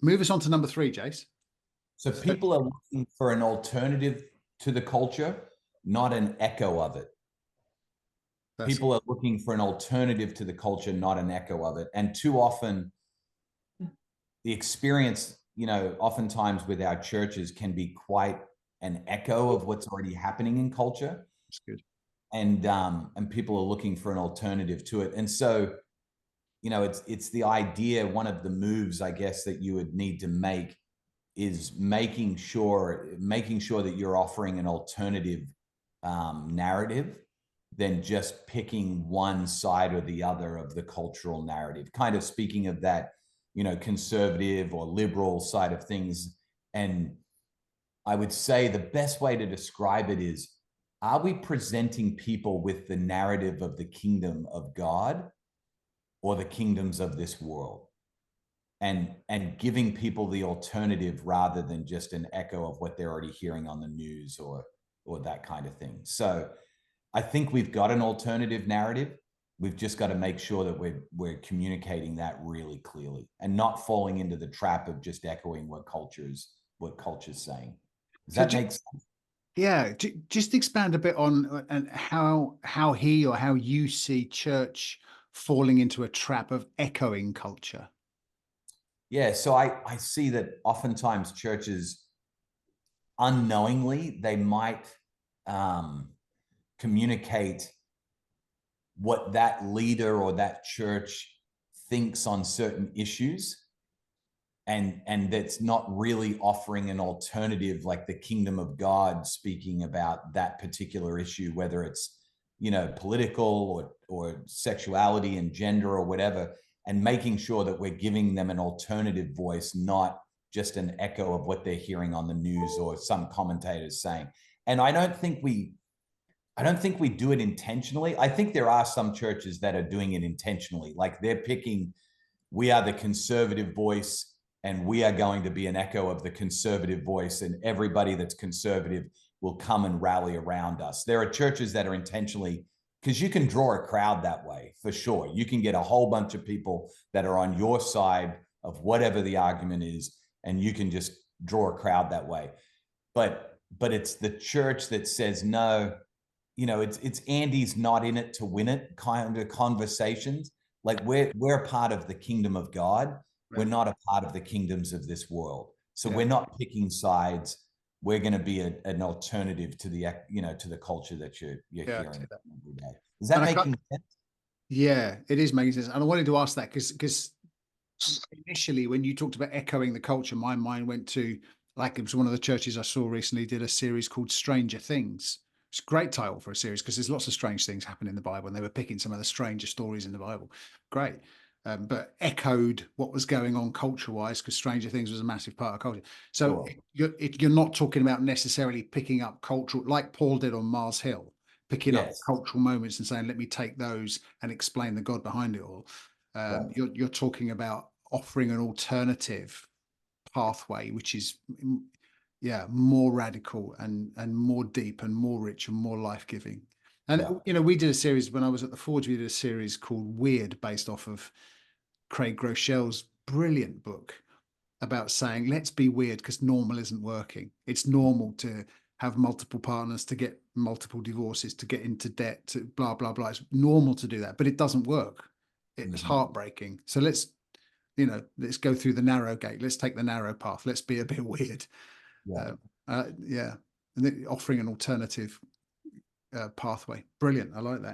move us on to number 3, Jace. So people are looking for an alternative to the culture, not an echo of it. People are looking for an alternative to the culture, not an echo of it. And too often, the experience, oftentimes with our churches can be quite an echo of what's already happening in culture. That's good. And people are looking for an alternative to it. And so, it's the idea, one of the moves, I guess, that you would need to make is making sure that you're offering an alternative narrative than just picking one side or the other of the cultural narrative. Kind of speaking of that, conservative or liberal side of things. And I would say the best way to describe it is, are we presenting people with the narrative of the kingdom of God or the kingdoms of this world? And giving people the alternative rather than just an echo of what they're already hearing on the news or that kind of thing. So I think we've got an alternative narrative. We've just got to make sure that we're communicating that really clearly and not falling into the trap of just echoing what culture's saying. Does that make sense? Yeah, just expand a bit on and how he or how you see church falling into a trap of echoing culture. Yeah, so I see that oftentimes churches, unknowingly, they might communicate what that leader or that church thinks on certain issues, and that's not really offering an alternative, like the kingdom of God speaking about that particular issue, whether it's political or sexuality and gender or whatever, and making sure that we're giving them an alternative voice, not just an echo of what they're hearing on the news or some commentators saying. And I don't think we do it intentionally. I think there are some churches that are doing it intentionally. Like they're picking, we are the conservative voice and we are going to be an echo of the conservative voice, and everybody that's conservative will come and rally around us. There are churches that are intentionally, because you can draw a crowd that way for sure. You can get a whole bunch of people that are on your side of whatever the argument is, and you can just draw a crowd that way. But it's the church that says, no, it's Andy's not in it to win it kind of conversations. Like we're a part of the kingdom of God. Right. We're not a part of the kingdoms of this world. So we're not picking sides. We're going to be an alternative to the culture that you're hearing every day. Is that making sense? Yeah, it is making sense. And I wanted to ask that because initially when you talked about echoing the culture, my mind went to, like, it was one of the churches I saw recently did a series called Stranger Things. It's a great title for a series because there's lots of strange things happen in the Bible, and they were picking some of the stranger stories in the Bible. Great. But echoed what was going on culture-wise, because Stranger Things was a massive part of culture. So you're not talking about necessarily picking up cultural, like Paul did on Mars Hill, picking up cultural moments and saying, let me take those and explain the God behind it all. You're talking about offering an alternative pathway, which is more radical and more deep and more rich and more life-giving. And we did a series when I was at the Forge. We did a series called Weird, based off of Craig Groeschel's brilliant book about saying, let's be weird because normal isn't working. It's normal to have multiple partners, to get multiple divorces, to get into debt, to blah blah blah. It's normal to do that, but it doesn't work. It's heartbreaking. So let's go through the narrow gate. Let's take the narrow path. Let's be a bit weird. And offering an alternative pathway. Brilliant. I like that.